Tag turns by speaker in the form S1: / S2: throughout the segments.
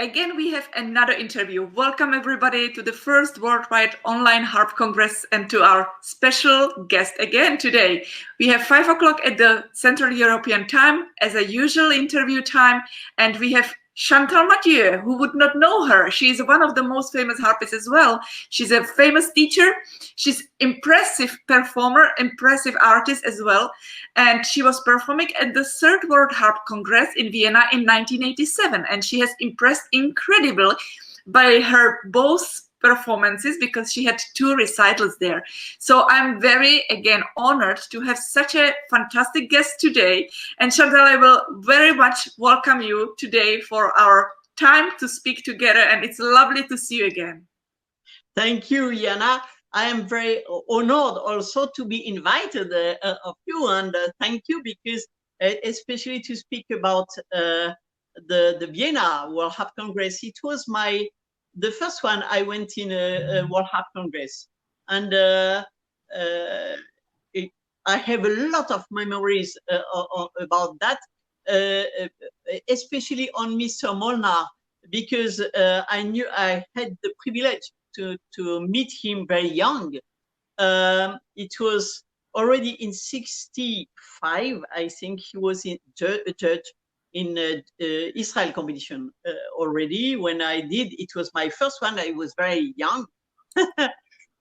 S1: Again, we have another interview. Welcome everybody to the first worldwide online harp congress and to our special guest again today. We have 5 o'clock at the Central European time as a usual interview time, and we have CHANTAL Mathieu. Who would not know her? She is one of the most famous harpists as well. She's a famous teacher. She's impressive performer, impressive artist as well. And she was performing at the Third World Harp Congress in Vienna in 1987. And she has impressed incredibly by her both performances because she had 2 recitals there. So I'm very, again, honored to have such a fantastic guest today. And CHANTAL, I will very much welcome you today for our time to speak together. And it's lovely to see you again.
S2: Thank you, Jana. I am very honored also to be invited of you, and thank you because especially to speak about the Vienna World Harp Congress. It was the first one I went in a World Harp Congress, and I have a lot of memories about that, especially on Mr. Molnar, because I knew I had the privilege to meet him very young. It was already in '65, I think he was a judge in Israel competition already. When I did, it was my first one. I was very young.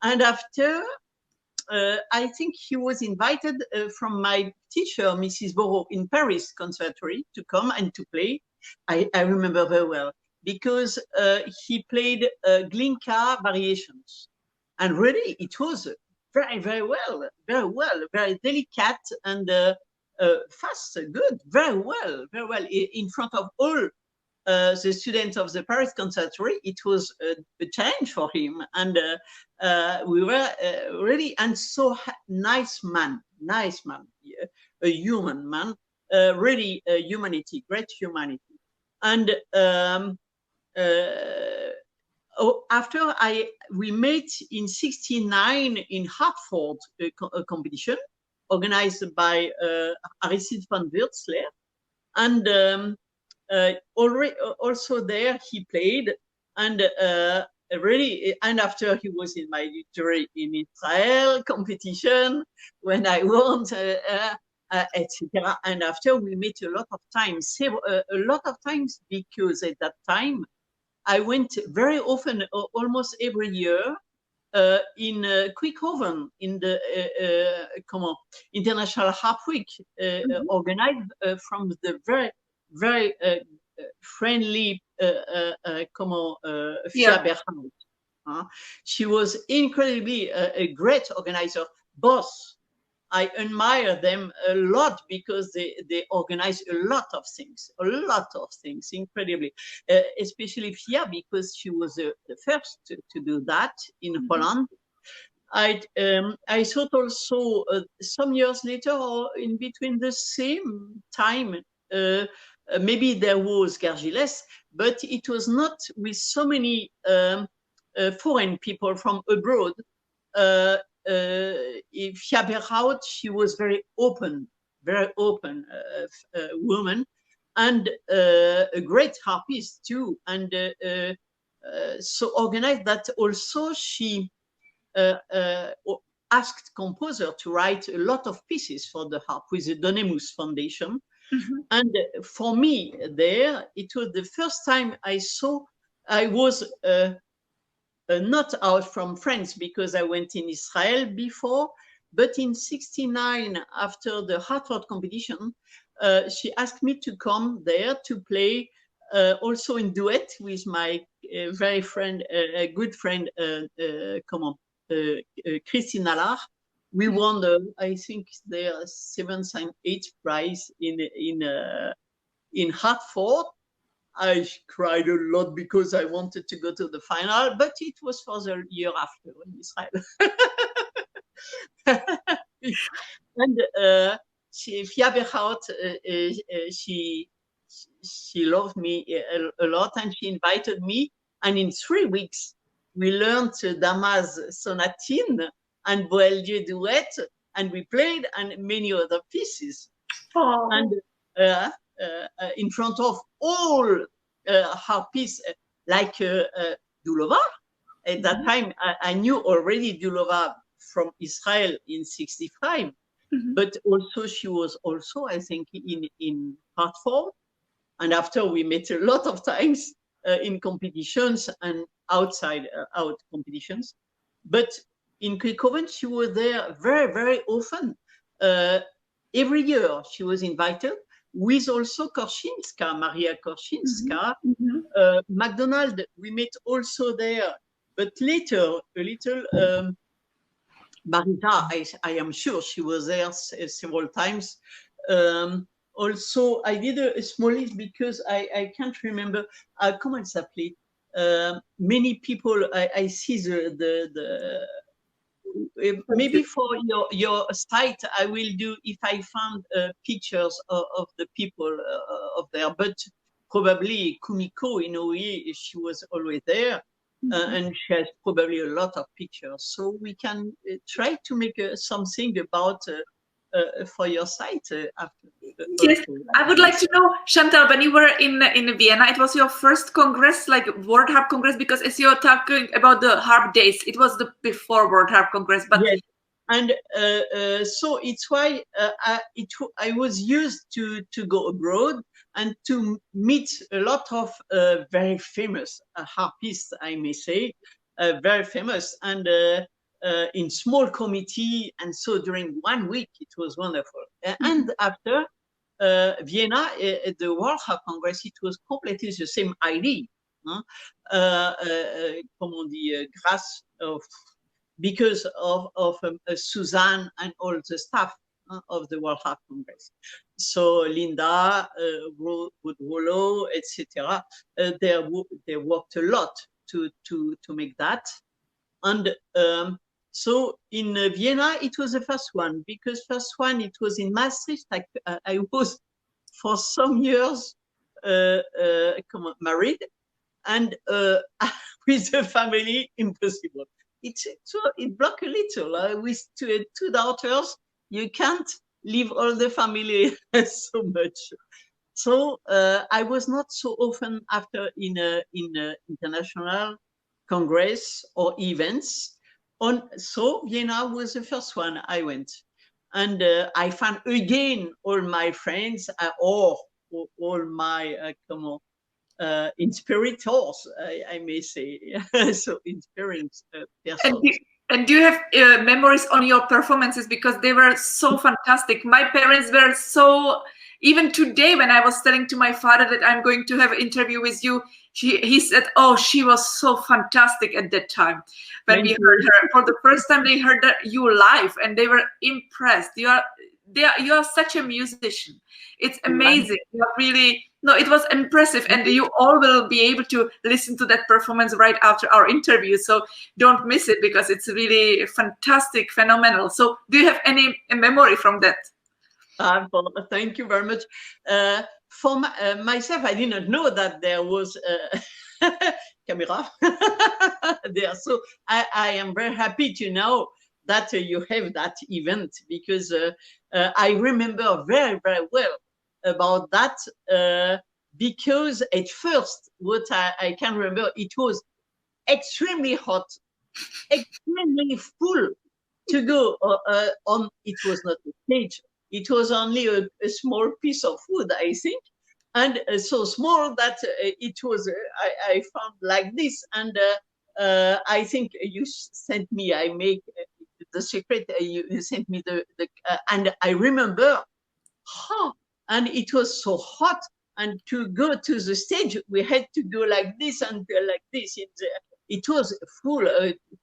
S2: And after, I think he was invited from my teacher, Mrs. Borot, in Paris Conservatory to come and to play. I remember very well, because he played Glinka variations. And really, it was very well, very delicate and fast, good, very well, in front of all the students of the Paris Conservatory. It was a challenge for him, and we were really, and so nice man, a human man, really humanity, great humanity. And after we met in '69 in Hartford, a competition organized by Aristide van Wurzler, and already also there he played, and really, and after he was in my jury in Israel competition when I won, etc. And after we met a lot of times, because at that time I went very often, almost every year, in Quickhoven in the International Harp Week, organized from the very friendly Fia Berhout. She was incredibly a great organizer. Both, I admire them a lot because they organize a lot of things, incredibly. Especially Fia, because she was the first to do that in Holland. I thought also some years later, or in between the same time, maybe there was Gergilles, but it was not with so many foreign people from abroad. Fia Berhout, she was very open woman, and a great harpist too, and so organized that also she asked composer to write a lot of pieces for the harp with the Donemus Foundation. And for me there, it was the first time I was not out from France, because I went in Israel before, but in '69, after the Hartford competition, she asked me to come there to play also in duet with my very good friend, Christine Allard. We won I think their 7th and 8th prize in Hartford. I cried a lot because I wanted to go to the final, but it was for the year after in Israel. And Fia Berhout, she loved me a lot, and she invited me. And in 3 weeks, we learned Damas Sonatine and Boieldieu duet, and we played, and many other pieces. And in front of all harpists like Dulova. At that time, I knew already Dulova from Israel in '65, but also she was also, I think, in part 4. And after we met a lot of times in competitions and outside out competitions. But in Kuykoven, she was there very, very often. Every year she was invited with also Korshinska, Maria Korshinska. McDonald, we met also there. But later, a little, Marita, I am sure she was there several times. Also, I did a small list because I can't remember. Comment s'appelait? Many people, I see maybe for your site, I will do, if I found pictures of the people of there, but probably Kumiko Inoue, she was always there. And she has probably a lot of pictures. So we can try to make something about for your site after.
S1: Yes, I would like to know, Chantal, when you were in Vienna, it was your first congress, like World Harp Congress, because as you're talking about the Harp Days, it was the before World Harp Congress. But
S2: yes, and so it's why I was used to go abroad and to meet a lot of very famous harpists, I may say, very famous, and in small committee. And so during 1 week, it was wonderful. And after Vienna, at the World Harp Congress, it was completely the same idea. Comment on dit, grâce of, because of Suzanne and all the staff of the World Harp Congress. So Linda, Woodrollo, etc. They worked a lot to make that. And so in Vienna, it was the first one, because first one, it was in Maastricht. I was for some years married, and with the family, impossible. It blocked a little. With two daughters, you can't leave all the family so much. So I was not so often after in international congress or events. So Vienna was the first one I went, and I found again all my friends or all my inspirators, I may say. So inspiring persons.
S1: And do you have memories on your performances, because they were so fantastic? My parents were so, even today when I was telling to my father that I'm going to have an interview with you, he said, oh, she was so fantastic at that time. When we heard her for the first time, they heard you live and they were impressed. You are such a musician. It's amazing. You are really, no, it was impressive, and you all will be able to listen to that performance right after our interview. So don't miss it, because it's really fantastic, phenomenal. So do you have any memory from that?
S2: Thank you very much. For myself, I did not know that there was a camera there. So I am very happy to know that you have that event, because I remember very, very well about that, because at first, what I can remember, it was extremely hot, extremely full to go on. It was not a stage. It was only a small piece of wood, I think, and so small that it was, I found like this. And I think you sent me, I make the secret, you sent me and I remember, and it was so hot. And to go to the stage, we had to go like this and like this. It was full,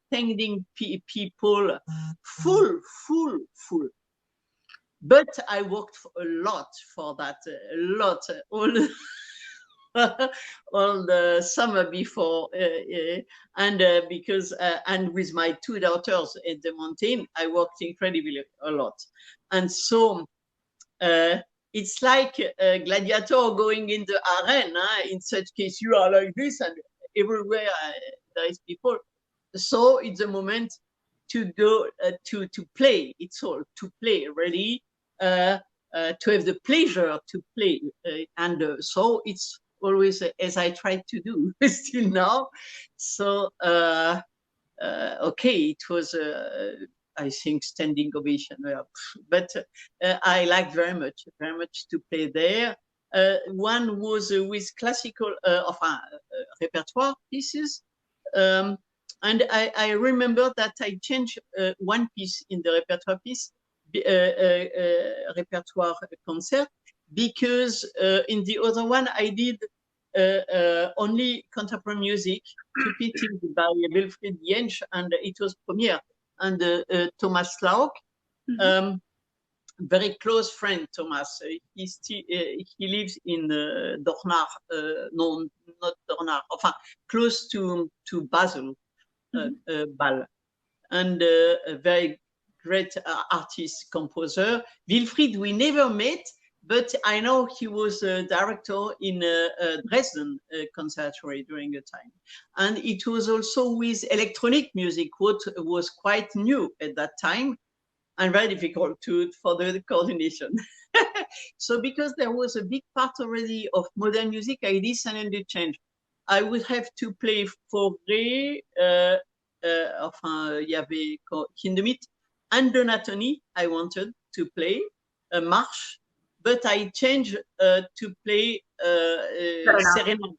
S2: thanking people, full. But I worked a lot for that, a lot, all the summer before, and because and with my two daughters at the mountain, I worked incredibly a lot. And so it's like a gladiator going in the arena. In such case, you are like this, and everywhere there is people. So it's a moment to go to play. It's all to play, really, to have the pleasure to play, and so it's always as I tried to do still now. So okay, it was I think standing ovation, but I liked very much to play there. One was with classical repertoire pieces, and I remember that I changed one piece in the repertoire piece, repertoire concert, because in the other one I did only contemporary music, two pieces by Wilfried Jentsch, and it was premiere, and Thomas Lauk, very close friend, Thomas. He lives in Dornar, no, not Dornar, enfin, close to Basel, Bâle, and a very great artist, composer. Wilfried, we never met, but I know he was a director in Dresden Conservatory during a time. And it was also with electronic music, what was quite new at that time and very difficult for the coordination. So because there was a big part already of modern music, I decided to change. I would have to play Fauré, enfin, il y avait Hindemith and Donatoni, I wanted to play a march, but I changed to play Serena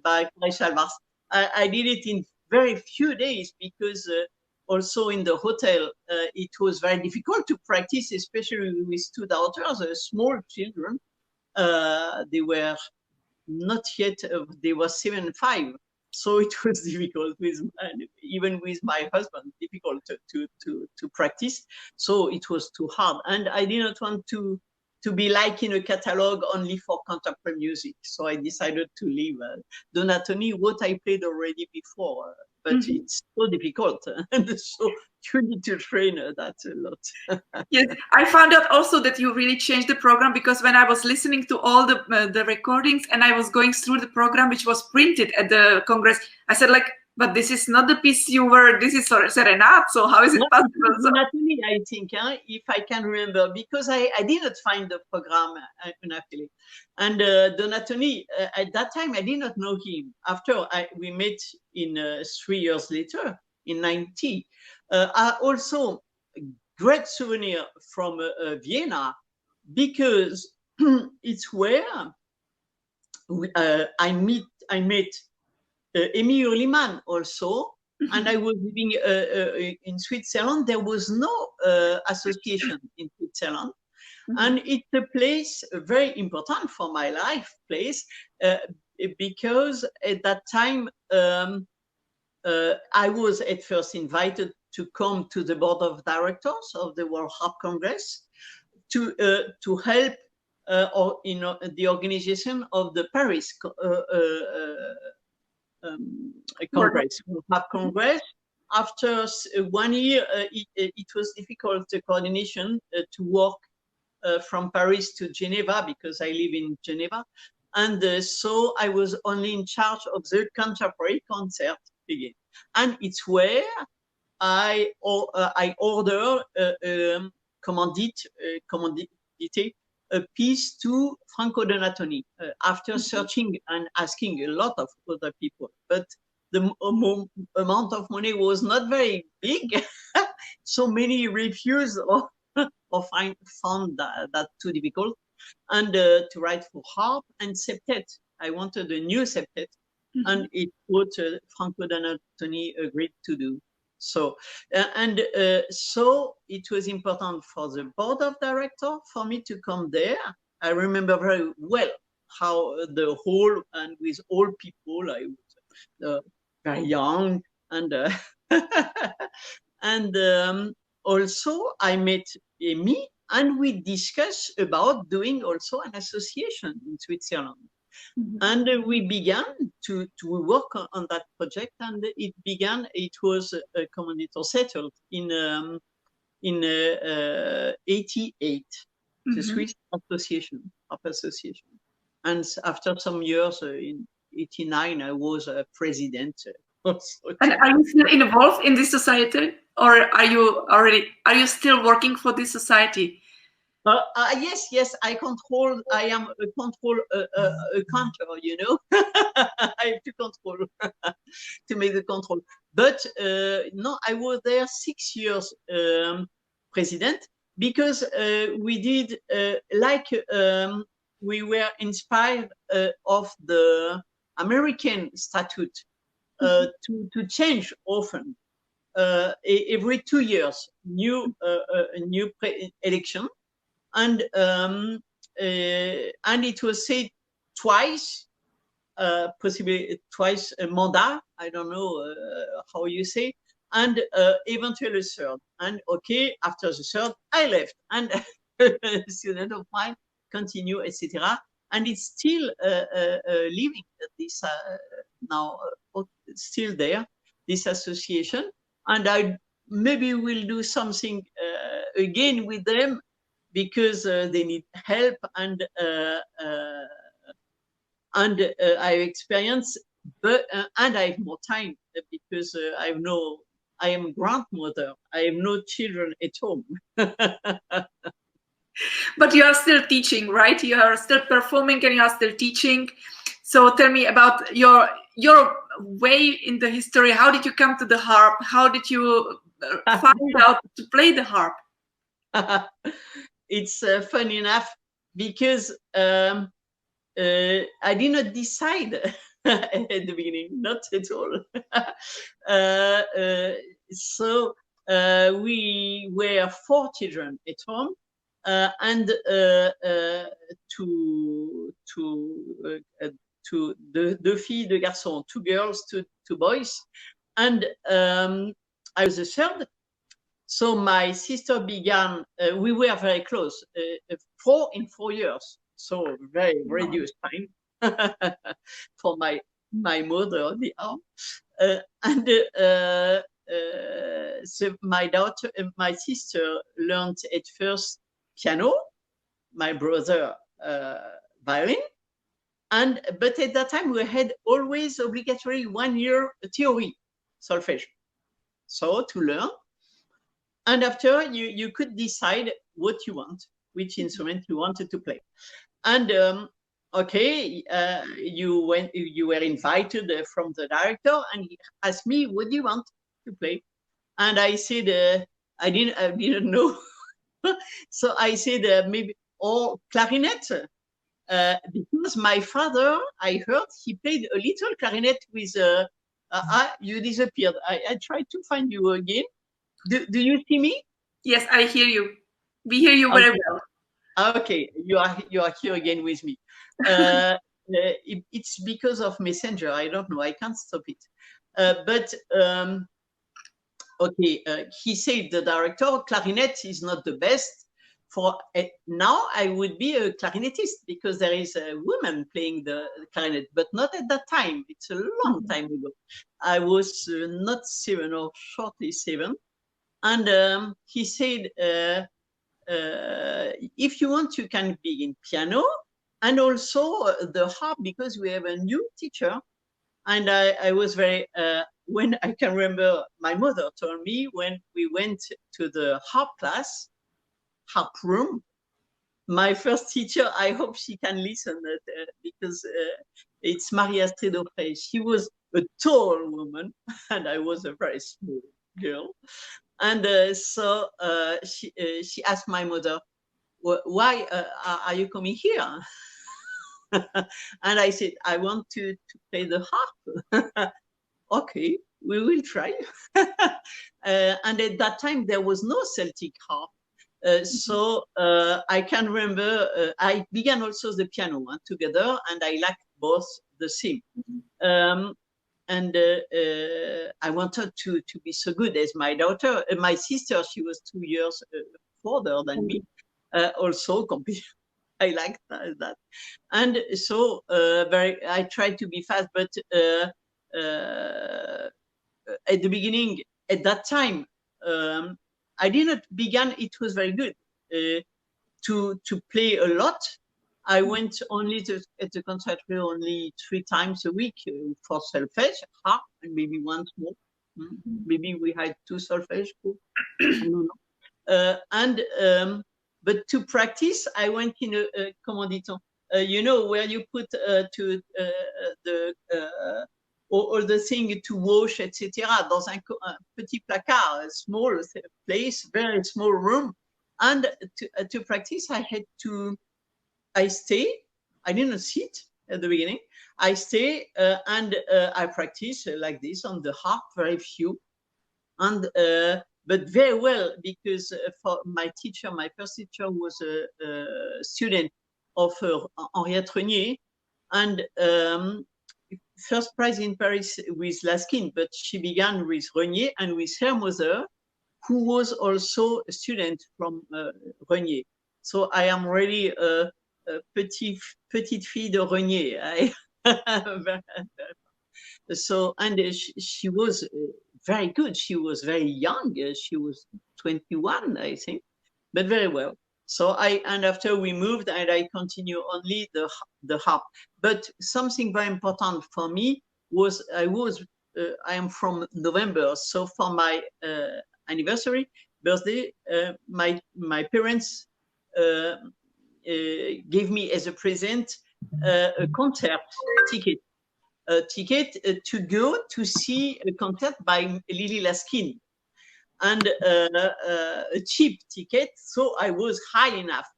S2: by Maréchal Vars. I did it in very few days because also in the hotel, it was very difficult to practice, especially with two daughters, small children. They were not yet, they were 7 and 5. So it was difficult even with my husband, difficult to practice. So it was too hard. And I didn't want to be like in a catalog only for contemporary music. So I decided to leave Donatoni, what I played already before, but it's so difficult. And so you need to train that a lot.
S1: Yes, I found out also that you really changed the program, because when I was listening to all the recordings and I was going through the program, which was printed at the Congress, I said like, but this is not the piece you were, this is Serenade, so how is it possible? So,
S2: Donatoni, I think, if I can remember, because I didn't find the program unhappily. And Donatoni, at that time, I did not know him. After we met in 3 years later, in 90. I also great souvenir from Vienna, because it's where I met Amy Hurliman also, and I was living in Switzerland. There was no association in Switzerland, and it's a place very important for my life place, because at that time I was at first invited to come to the board of directors of the World Harp Congress to help in the organization of the Paris Congress, Harp Congress. After 1 year, it was difficult, the coordination, to work from Paris to Geneva, because I live in Geneva. And so I was only in charge of the contemporary concert again. And it's where I ordered commandite a piece to Franco Donatoni after searching and asking a lot of other people. But the amount of money was not very big. So many refused or found that too difficult. And to write for harp and septet. I wanted a new septet, and it what Franco Donatoni agreed to do. So, so it was important for the board of directors for me to come there. I remember very well how the whole, and with all people, I was very young, and and also I met Amy, and we discussed about doing also an association in Switzerland. And we began to work on that project, and it was a commandito settled in 88, the Swiss Association, Harp Association. And after some years, in 89, I was a president. Also.
S1: And are you still involved in this society, or are you still working for this society?
S2: Yes, I control. I am a control a counter. You know, I have to control to make the control. But no, I was there 6 years president because we did we were inspired of the American statute to change often every 2 years, new election. And it was said twice, possibly twice a mandat. I don't know how you say, and eventually a third. And okay, after the third, I left, and a student of mine continue, etc. And it's still living. This now still there. This association, and I maybe will do something again with them, because they need help, and I experience, but and I have more time because I am grandmother. I have no children at home.
S1: But you are still teaching, right? You are still performing and you are still teaching. So tell me about your way in the history. How did you come to the harp? How did you find out to play the harp?
S2: It's funny enough, because I did not decide at the beginning, not at all. So we were 4 children at home, and deux filles, 2 garçons, 2 girls, 2 boys, and I was the third. So my sister began, we were very close, 4 in 4 years. So very reduced time for my mother, the arm. So my sister learned at first piano, my brother violin. But at that time we had always obligatory 1 year theory, solfège. So to learn. And after you could decide what you want, which instrument you wanted to play. And okay, you were invited from the director, and he asked me, what do you want to play? And I said, I didn't know. So I said, maybe, or clarinet, because my father, I heard he played a little clarinet with, you disappeared. I tried to find you again. Do you see me?
S1: Yes, I hear you. We hear you very well.
S2: Okay, you are here again with me. It's because of Messenger. I don't know. I can't stop it. But okay, he said, the director, clarinet is not the best. For now, I would be a clarinetist, because there is a woman playing the clarinet, but not at that time. It's a long time ago. I was not 7 or shortly 7. And he said, if you want, you can begin piano, and also the harp, because we have a new teacher. And I was very, when I can remember, my mother told me, when we went to the harp class, harp room, my first teacher, I hope she can listen, because it's Maria Stridofre. She was a tall woman, and I was a very small girl. And so she asked my mother, why are you coming here? And I said, I want to play the harp. Okay, we will try. And at that time, there was no Celtic harp. So I can remember, I began also the piano together, and I liked both the same. And I wanted to be so good as my daughter. My sister, she was 2 years further than me. Also, I liked that. And so I tried to be fast, but at the beginning, at that time, I didn't begin, it was very good to play a lot. I went only at the conservatory only 3 times a week for solfège, harp, and maybe once more. Maybe we had 2 solfège. I don't know. But to practice, I went in a comment dit-on, you know, where you put all the thing to wash, etc. Dans un petit placard, a small place, very small room. And to practice, I didn't sit at the beginning. I stay and I practice like this on the harp, very few. And but very well, because for my teacher, my first teacher was a student of Henriette Renier, and first prize in Paris with Laskin, but she began with Renier and with her mother, who was also a student from Renier. So I am really a petite fille de Renier. So, and she was very good. She was very young. She was 21, I think, but very well. So and after we moved, and I continue only the harp. But something very important for me was I am from November, so for my birthday, my parents gave me as a present a concert ticket. To go to see a concert by Lily Laskin, and a cheap ticket, so I was high enough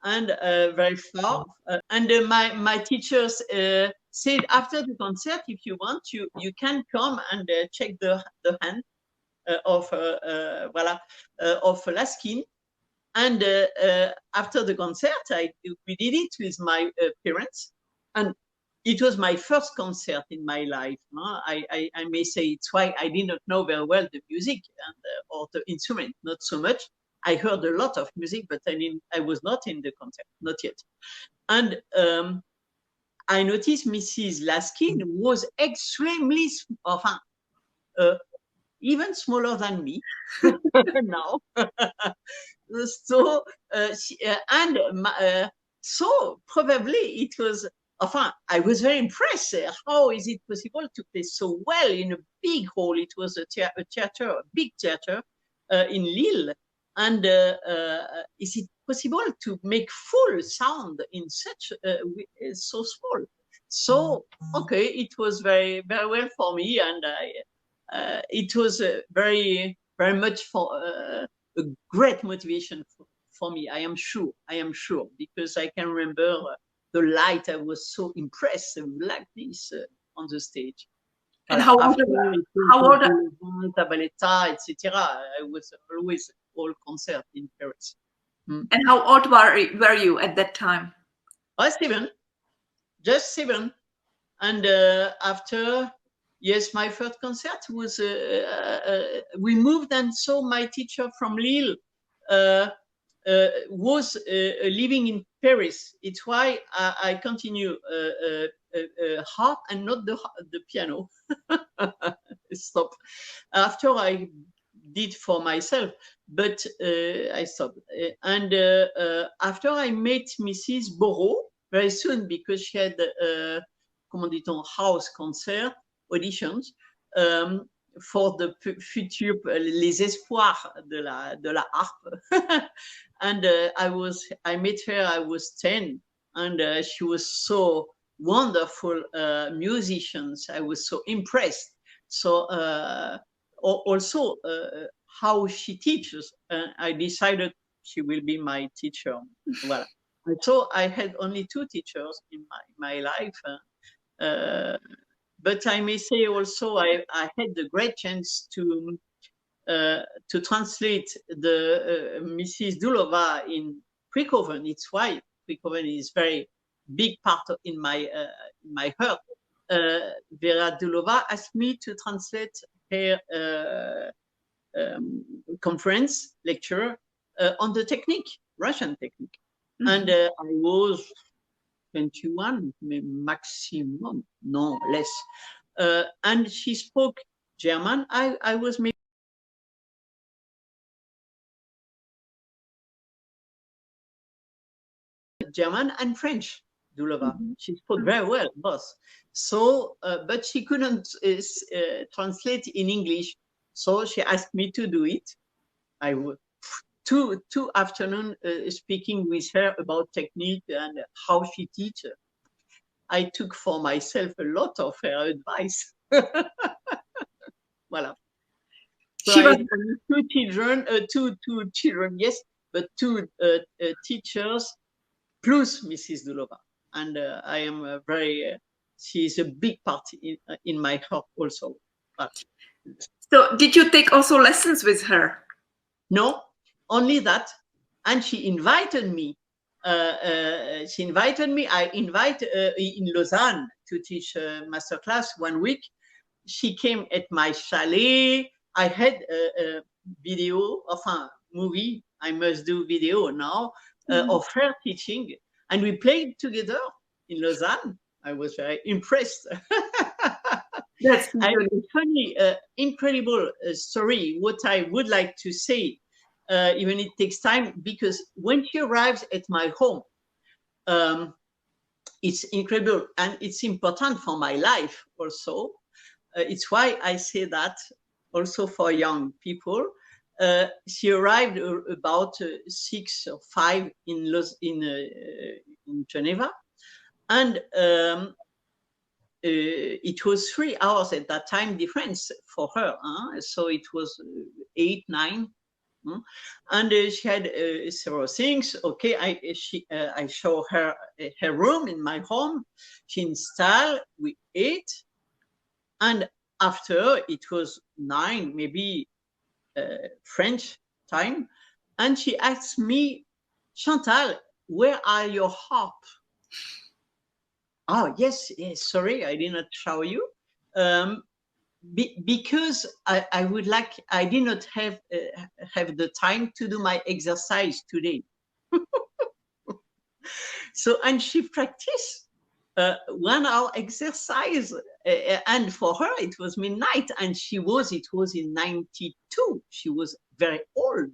S2: and very far. And my teachers said, after the concert, if you want, you can come and check the hand of Laskin. And after the concert, we did it with my parents, and it was my first concert in my life. I may say it's why I did not know very well the music and or the instrument, not so much. I heard a lot of music, but I was not in the concert, not yet. And I noticed Mrs. Laskin was extremely, even smaller than me now. So, so probably it was, I was very impressed. How is it possible to play so well in a big hall? It was a big theater in Lille. And is it possible to make full sound in such so small? So, okay, it was very, very well for me. And it was very, very much for a great motivation for me. I am sure, because I can remember the light. I was so impressed like this on the stage.
S1: And how old
S2: etc. I was always all concert in Paris.
S1: And how old were you at that time?
S2: I was 7, just 7. And after, yes, my first concert was, we moved, and so my teacher from Lille was living in Paris. It's why I continue harp and not the piano. Stop. After I did for myself, but I stopped. And after I met Mrs. Borot very soon, because she had comment dit-on, house concert auditions for the future, les espoirs de la harpe. And I met her, I was 10, and she was so wonderful musicians. I was so impressed. So also how she teaches, I decided she will be my teacher. Voilà. And so I had only 2 teachers in my life. But I may say also I had the great chance to translate the Mrs. Dulova in Prekoven. It's why Prekoven is very big part in my heart. Vera Dulova asked me to translate her conference lecture on the technique, Russian technique. Mm-hmm. And I was 21 maximum, no less. And she spoke German. I was maybe German and French. Dulova. Mm-hmm. She spoke very well, both. So, but she couldn't translate in English. So she asked me to do it. I would. two afternoon speaking with her about technique and how she teaches. I took for myself a lot of her advice. Voilà. So
S1: she was
S2: two children, yes, but two teachers plus Mrs. Dulova, and I am very. She is a big part in my heart also. But,
S1: so did you take also lessons with her?
S2: No, only that, and she invited me. I invite in Lausanne to teach a masterclass 1 week. She came at my chalet. I had a video of a movie. I must do video now of her teaching, and we played together in Lausanne. I was very impressed.
S1: That's
S2: really funny, incredible story. What I would like to say, even it takes time, because when she arrives at my home, it's incredible and it's important for my life also. It's why I say that also for young people. She arrived about 6 or 5 in Geneva, and it was 3 hours at that time difference for her, so it was 8, 9, and she had several things. Okay, I show her her room in my home. She installed, we ate, and after it was 9, maybe French time, and she asked me, Chantal, where are your harp? Oh, yes, sorry, I did not show you. Because I did not have the time to do my exercise today. So, and she practiced 1 hour exercise, and for her it was midnight, and it was in 92. She was very old.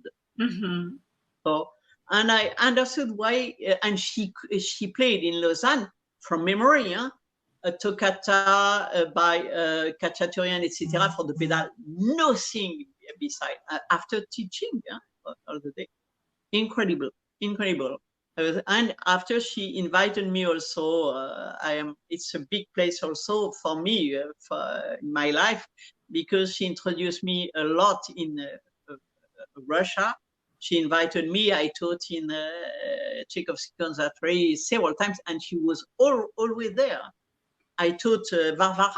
S2: So, and I understood why, and she played in Lausanne from memory, a toccata by Khachaturian, etc. for the pedal, nothing beside, after teaching all the day. Incredible, incredible. And after she invited me also, it's a big place also for me, in my life, because she introduced me a lot in Russia. She invited me, I taught in Tchaikovsky Conservatory several times, and she was always there. I taught Varvara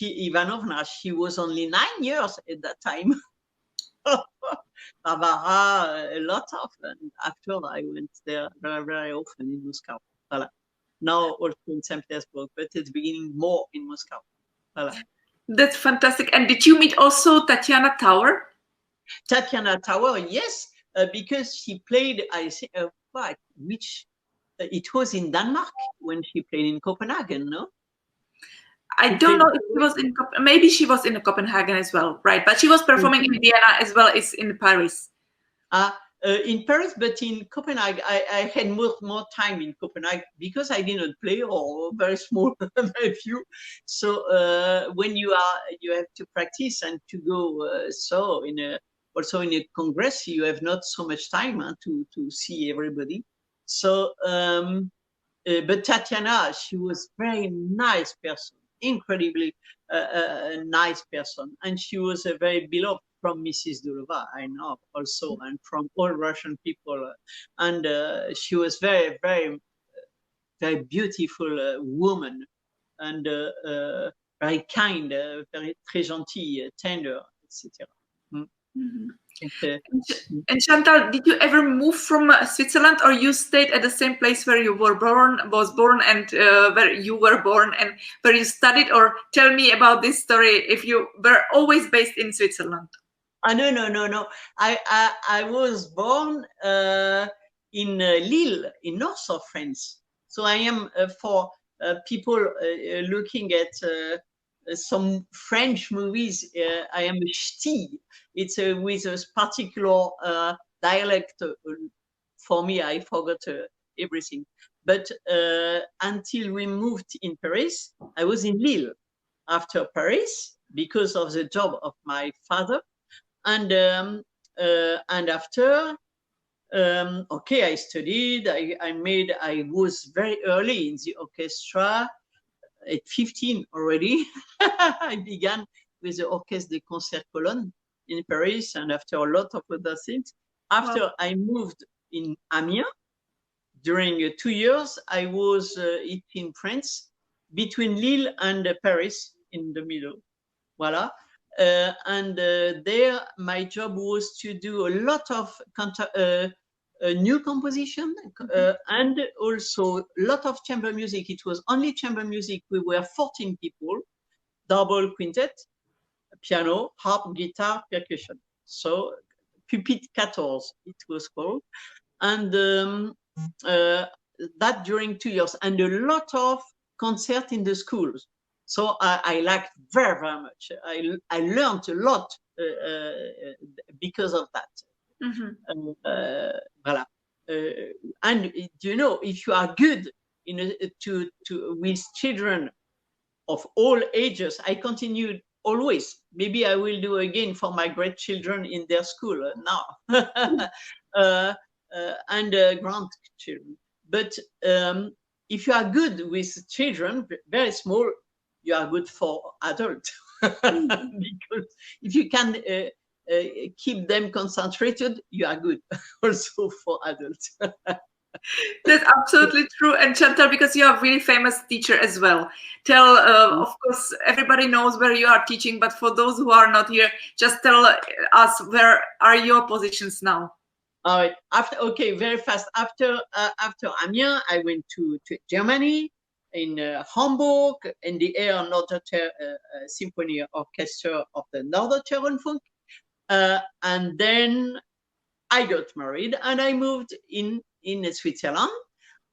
S2: Ivanovna, she was only 9 years at that time. Varvara, a lot of, and after I went there very, very often in Moscow. Voilà. Now also in St. Petersburg, but it's beginning more in Moscow. Voilà.
S1: That's fantastic. And did you meet also Tatiana Tower?
S2: Tatiana Tower, yes, because she played, I think, it was in Denmark when she played in Copenhagen, no?
S1: I don't know if she was in, maybe she was in Copenhagen as well, right? But she was performing in Vienna as well as in Paris.
S2: In Paris, but in Copenhagen, I had more time in Copenhagen because I did not play, or very small, very few. So when you have to practice and to go, also in a congress, you have not so much time to see everybody. So, but Tatiana, she was very nice person. Incredibly nice person, and she was a very beloved from Mrs. Dulova, I know also, and from all Russian people, and she was very, very, very beautiful woman, and very kind, very très gentille, tender, etc.
S1: And Chantal, did you ever move from Switzerland, or you stayed at the same place where you were born, and where you were born and where you studied? Or tell me about this story, if you were always based in Switzerland.
S2: No. I was born in Lille, in north of France. So I am, for people looking at some French movies, I am a ch'ti. It's with a particular dialect. For me, I forgot everything. But until we moved in Paris, I was in Lille. After Paris, because of the job of my father, and after okay, I studied. I was very early in the orchestra. At 15 already. I began with the Orchestre des Concerts Cologne in Paris, and after a lot of other things. After
S1: Wow.
S2: I moved in Amiens, during 2 years, I was in France, between Lille and Paris, in the middle. Voila. There, my job was to do a lot of new composition and also a lot of chamber music. It was only chamber music. We were 14 people, double quintet, piano, harp, guitar, percussion. So Pupitre 14, it was called. And that during 2 years, and a lot of concert in the schools. So I liked very, very much. I learned a lot because of that. Voilà. And you know, if you are good with children of all ages, I continued always. Maybe I will do again for my great children in their school now, and grandchildren. But if you are good with children, very small, you are good for adults. Because if you can keep them concentrated, you are good also for adults.
S1: That's absolutely true. And Chantal, because you are a really famous teacher as well, tell, of course, everybody knows where you are teaching, but for those who are not here, just tell us, where are your positions now?
S2: All right. Okay, very fast. After Amiens, I went to Germany, in Hamburg, in the Norddeutsche Symphony Orchestra of the Norddeutsche Rundfunk. And then I got married and I moved in Switzerland,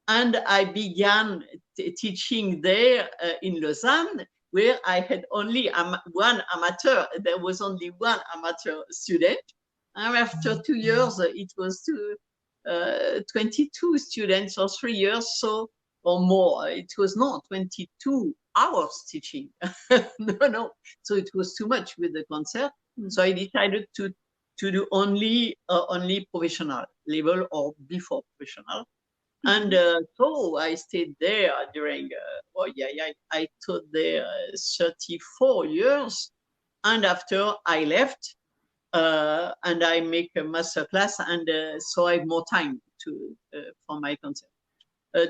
S2: and I began teaching there in Lausanne, where I had only one amateur. There was only one amateur student. And after 2 years, it was 22 students, or 3 years, so or more. It was not 22 hours teaching. No. So it was too much with the concert. So I decided to do only professional level or before professional. And so I stayed there during, I taught there 34 years. And after I left, and I make a master class, and so I have more time for my concert.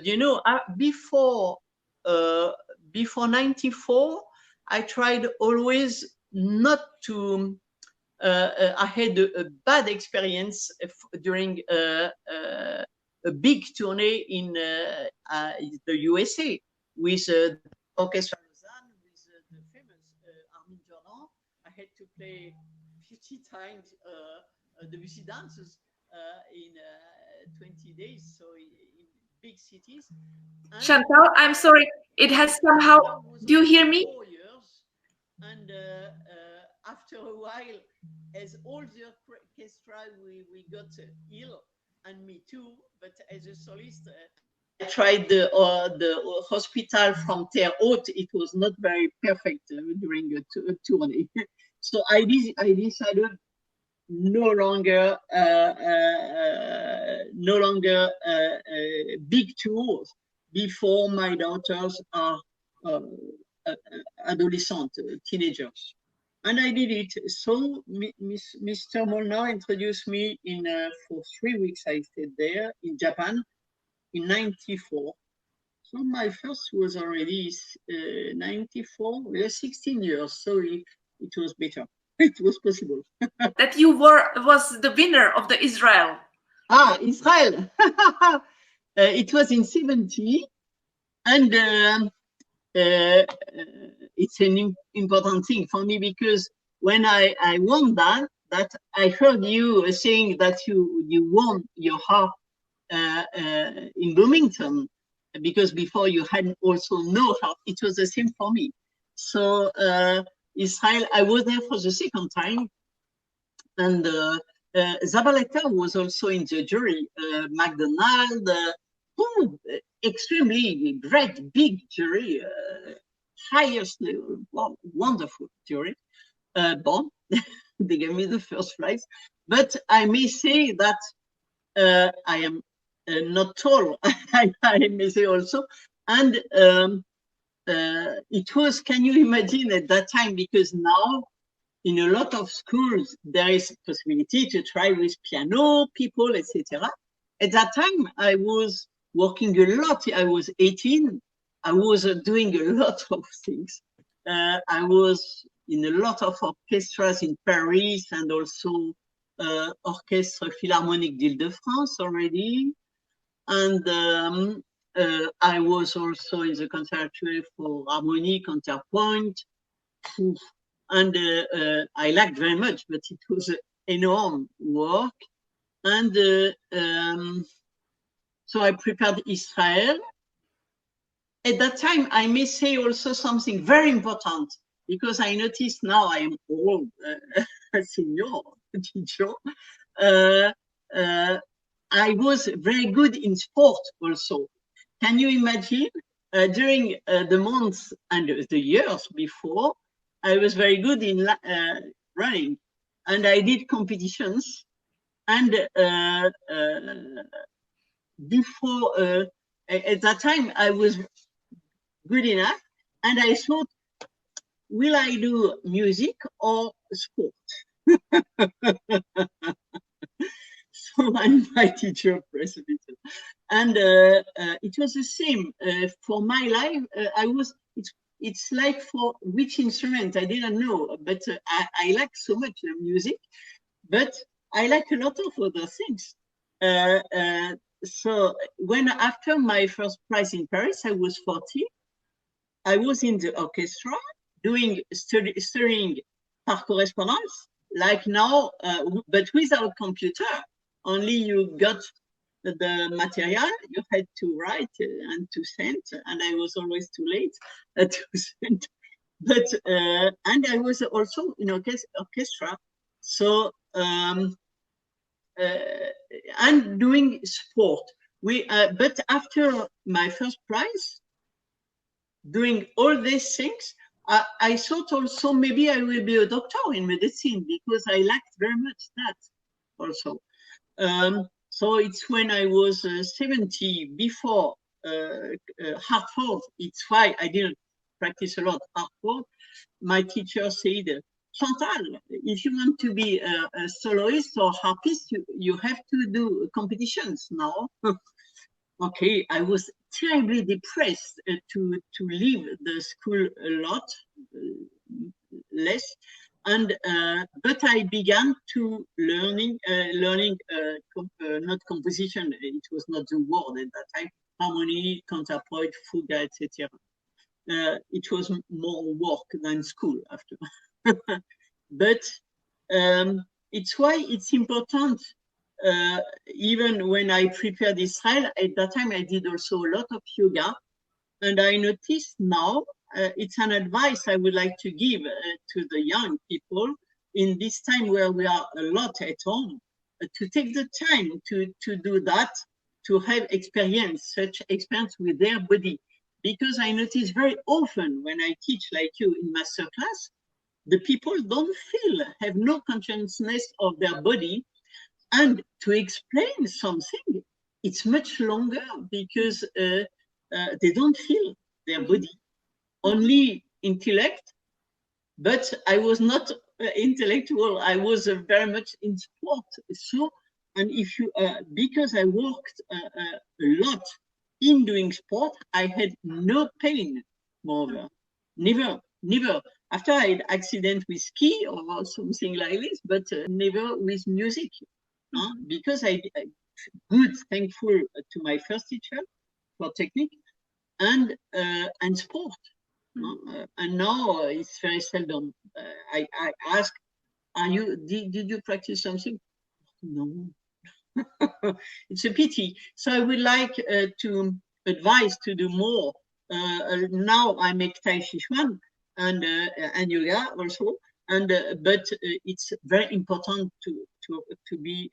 S2: You know, before 94, I tried always not to. I had a bad experience during a big tournée in the USA with the Orchestra Lausanne, with the famous Armin Jordan. I had to play 50 times Debussy dances in 20 days, so in big cities. And
S1: Chantal, I'm sorry, it has somehow, do you hear me?
S2: 4 years, and after a while, as all the orchestra, we got ill, and me too. But as a solist, I tried the hospital from Terre Haute. It was not very perfect during a tournée. So I decided no longer big tours before my daughters are adolescent, teenagers. And I did it. So Mr. Molnar introduced me for 3 weeks. I stayed there in Japan in 94. So my first was already 94, 16 years. So it was better. It was possible.
S1: That you was the winner of the Israel.
S2: Israel. It was in 70, and it's an important thing for me, because when I won that I heard you saying that you won your harp in Bloomington, because before you hadn't also no harp. It was the same for me. So Israel, I was there for the second time, and Zabaleta was also in the jury. McDonald, extremely great, big jury, highest level, wonderful jury. Bon, they gave me the first prize. But I may say that I am not tall, I may say also. And it was, can you imagine at that time, because now in a lot of schools, there is possibility to try with piano, people, etc. At that time, I was working a lot. I was 18. I was doing a lot of things. I was in a lot of orchestras in Paris and also Orchestre Philharmonique d'Île-de-France already. And I was also in the Conservatory for Harmony, Counterpoint. And I liked very much, but it was enormous work. And so I prepared Israel. At that time, I may say also something very important, because I noticed now I am old, senior teacher. I was very good in sport also. Can you imagine? During the months and the years before, I was very good in running, and I did competitions. And before, at that time, I was good enough, and I thought, will I do music or sport? So, and my teacher pressed a bit, and it was the same for my life. I was. It's like for which instrument I didn't know, but I like so much music, but I like a lot of other things. So when after my first prize in Paris, I was 40. I was in the orchestra doing studying par correspondence, like now, but without computer. Only you got the material, you had to write and to send, and I was always too late to send. But and I was also in orchestra, so and doing sport. But after my first prize, doing all these things, I thought also maybe I will be a doctor in medicine, because I liked very much that also. So it's when I was 70, before Hartford. It's why I didn't practice a lot Hartford. My teacher said, Chantal, if you want to be a soloist or harpist, you have to do competitions now. Okay, I was terribly depressed to leave the school a lot less, and but I began to learning not composition. It was not the word at that time. Harmony, counterpoint, fuga, etc. It was more work than school after. But it's why it's important. Even when I prepared Israel, at that time I did also a lot of yoga, and I noticed now it's an advice I would like to give to the young people in this time where we are a lot at home, to take the time to do that, to have such experience with their body. Because I notice very often when I teach like you in masterclass, the people don't have no consciousness of their body. And to explain something, it's much longer, because they don't feel their body, only intellect. But I was not intellectual, I was very much in sport. So, and if you, because I worked a lot in doing sport, I had no pain, moreover, never. After I had accident with ski or something like this, but never with music. Because I good, thankful to my first teacher for technique and sport. And now it's very seldom. I ask, did you practice something? No. It's a pity. So I would like to advise to do more. Now I make Tai Chi Chuan and yoga also, and but it's very important to be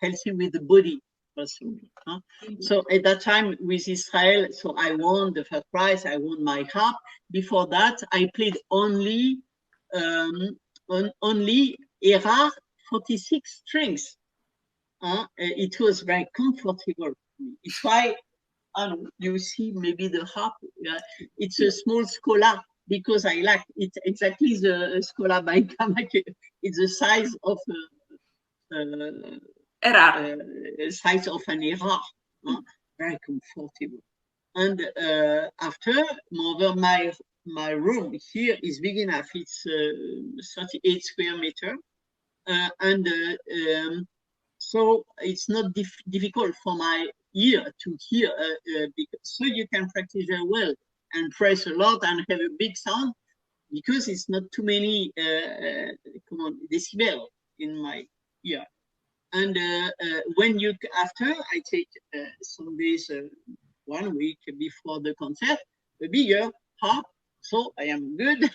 S2: healthy with the body also. So at that time with Israel, so I won the first prize, I won my harp. Before that, I played only only ERA 46 strings. it was very comfortable for me. It's why you see maybe the harp. It's a small scola because I like it exactly the scola by Kamak. It's the size of size of an error. Very comfortable. And after, moreover, my room here is big enough. It's 38 square meter, so it's not difficult for my ear to hear. So you can practice very well and press a lot and have a big sound because it's not too many decibel in my ear. And when you after I take some days. 1 week before the concert, a bigger harp, so I am good.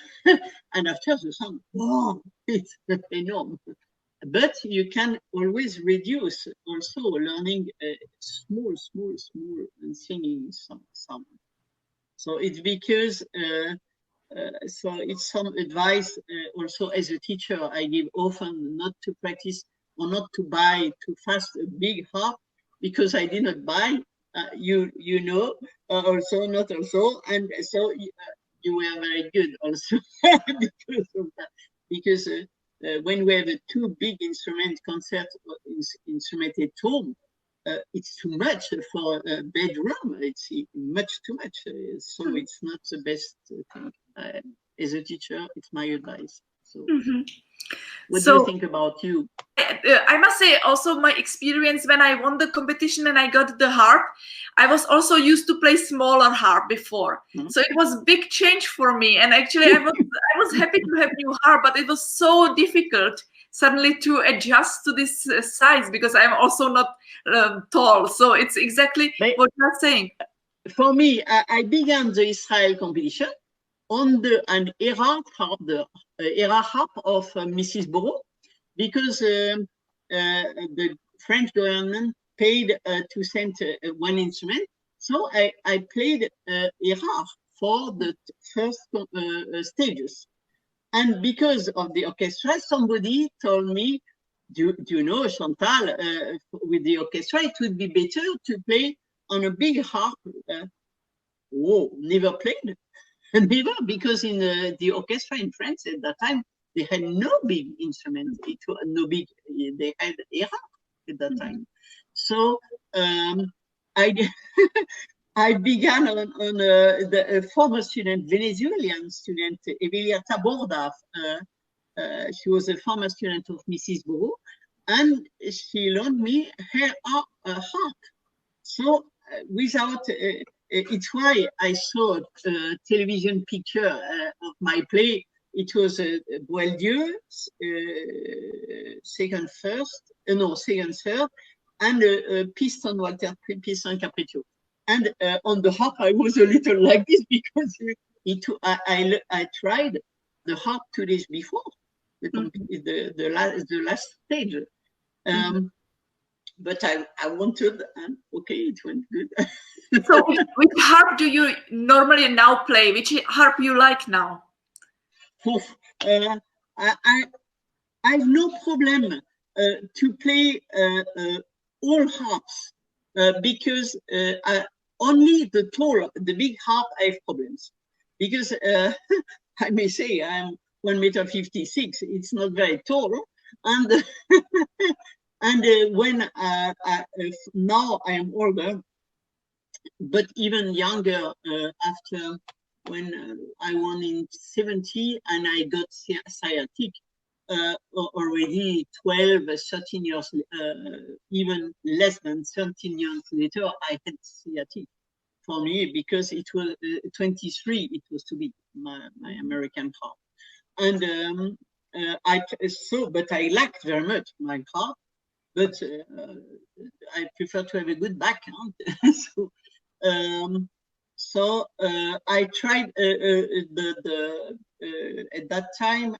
S2: And after the sound, wow, it's enormous. But you can always reduce also learning small, and singing some. So it's because, so it's some advice also as a teacher, I give often not to practice or not to buy too fast a big harp because I did not buy. You know, also not also, and so you were very good also because of that. Because when we have a too big instrument concert instrument at home, it's too much for a bedroom. It's much too much. So it's not the best thing. As a teacher, it's my advice. So. What do you think about you?
S1: I must say also my experience when I won the competition and I got the harp, I was also used to play smaller harp before. So it was a big change for me. And actually I was happy to have new harp, but it was so difficult suddenly to adjust to this size because I'm also not tall. So it's exactly what you're saying.
S2: For me, I began the Israel competition on an era harp, the era harp of Mrs. Bourreau, because the French government paid to send one instrument. So I played era for the first stages. And because of the orchestra, somebody told me, do you know, Chantal, with the orchestra, it would be better to play on a big harp. Never played. Never, because in the orchestra in France at that time, they had no big instrument. It was no big, they had era at that time. So I began on the former student, Venezuelan student, Evelia Taborda. She was a former student of Mrs. Bourreau, and she loaned me her harp. So without, it's why I saw a television picture of my play. It was Boieldieu, second, third, and a piston, Walter Piston Capriccio. And on the harp, I was a little like this because I tried the harp 2 days before the last stage. But I wanted, and okay, it went good.
S1: So which harp do you normally now play? Which harp you like now?
S2: I have no problem to play all harps because only the big harp I have problems. Because I may say I'm 1.56 meters. It's not very tall, and and when now I am older, but even younger after when I won in 70 and I got sciatic already 12, 13 years, even less than 13 years later, I had sciatic for me because it was 23, it was to be my American harp. And but I liked very much my harp, but I prefer to have a good backhand. So I tried at that time.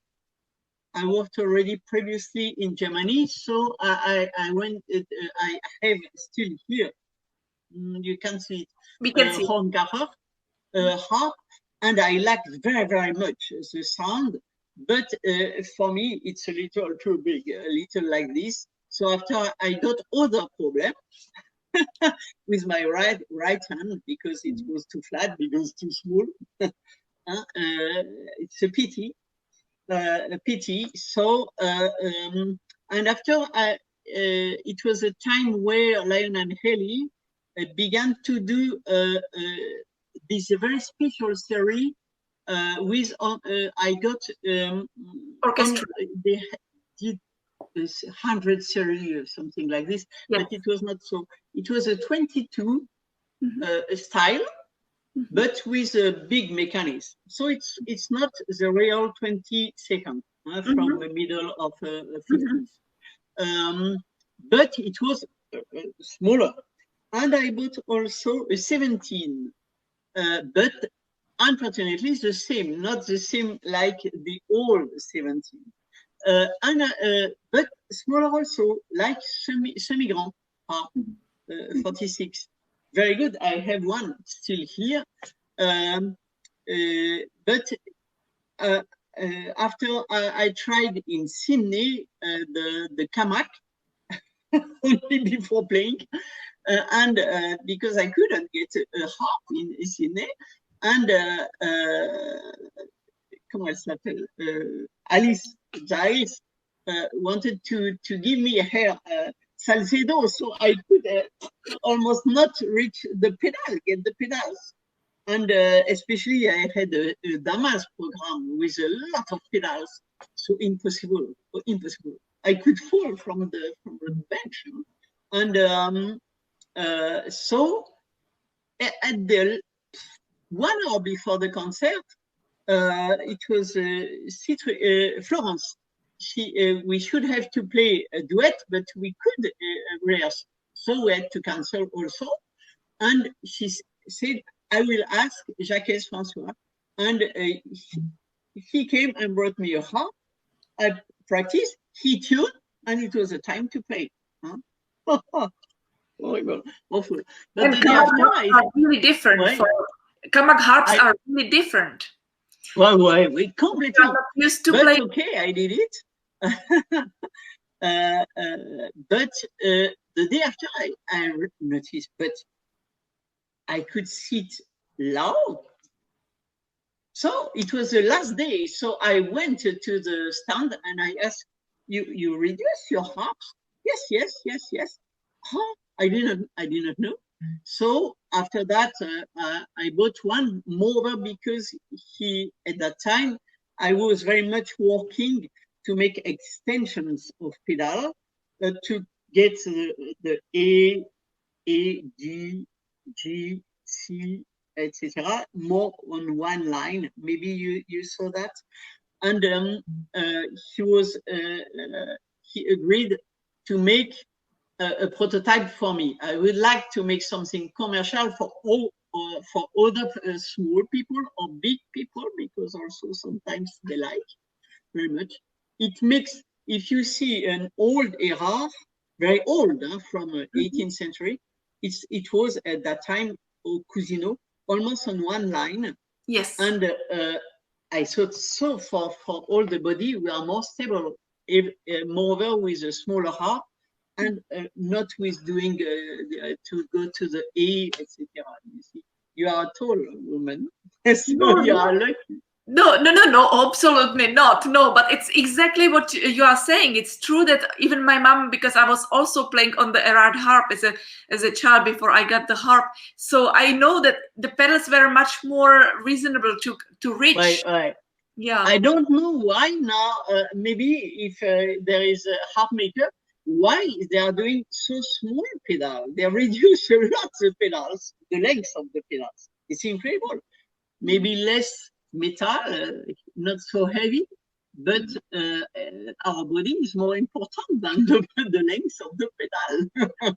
S2: I worked already previously in Germany, so I went. I have still here. You can see it.
S1: We can see
S2: harp, and I liked very, very much the sound. But for me, it's a little too big, a little like this. So after I got other problem with my right hand because it was too flat, because too small. It's a pity. So and after it was a time where Lion and Haley began to do this very special series with I got
S1: orchestra.
S2: They did 100 series or something like this, but it was not so. It was a 22 style, but with a big mechanism. So it's not the real 20 seconds from the middle of 50s. But it was smaller. And I bought also a 17, but unfortunately it's the same, not the same like the old 17. But smaller also, like semi-grand, 46. Very good. I have one still here. But after I tried in Sydney the Kamak only before playing, and because I couldn't get a harp in Sydney, and comment elle s'appelle? Alice Giles wanted to give me her Salcedo, so I could almost not reach the pedal, get the pedals. And especially I had a Damas program with a lot of pedals, so impossible. I could fall from the bench. And so at the 1 hour before the concert, it was Florence. We should have to play a duet, but we could rehearse. So we had to cancel also. And she said, I will ask Jacques François. And he came and brought me a harp. I practiced, he tuned, and it was a time to play. Horrible, awful. But
S1: and Kamak harps are really different. Kamak harps are really different.
S2: Well, we completely.
S1: I'm not used to play.
S2: Okay, I did it. But the day after, I noticed, but I could sit loud. So it was the last day. So I went to the stand and I asked, you reduce your harps? Yes. Oh, I didn't know. So after that, I bought one more because at that time, I was very much working to make extensions of pedal to get the A, D, G, C, etc. more on one line. Maybe you saw that. And he agreed to make a prototype for me. I would like to make something commercial for other small people or big people, because also sometimes they like very much. It makes, if you see an old era, very old, from 18th century, it was at that time au Cusino, almost on one line.
S1: Yes.
S2: And I thought, so for all the body, we are more stable, moreover with a smaller harp, and not with doing to go to the A, etc. You see, you are a tall woman, so you are lucky.
S1: No, absolutely not. No, but it's exactly what you are saying. It's true that even my mom, because I was also playing on the Erard harp as a child before I got the harp, so I know that the pedals were much more reasonable to reach.
S2: Right.
S1: Yeah.
S2: I don't know why now. Maybe if there is a harp maker, why they are doing so small pedal? They reduce a lot the pedals, the length of the pedals. It's incredible. Maybe less metal, not so heavy, but our body is more important than the length of the pedal.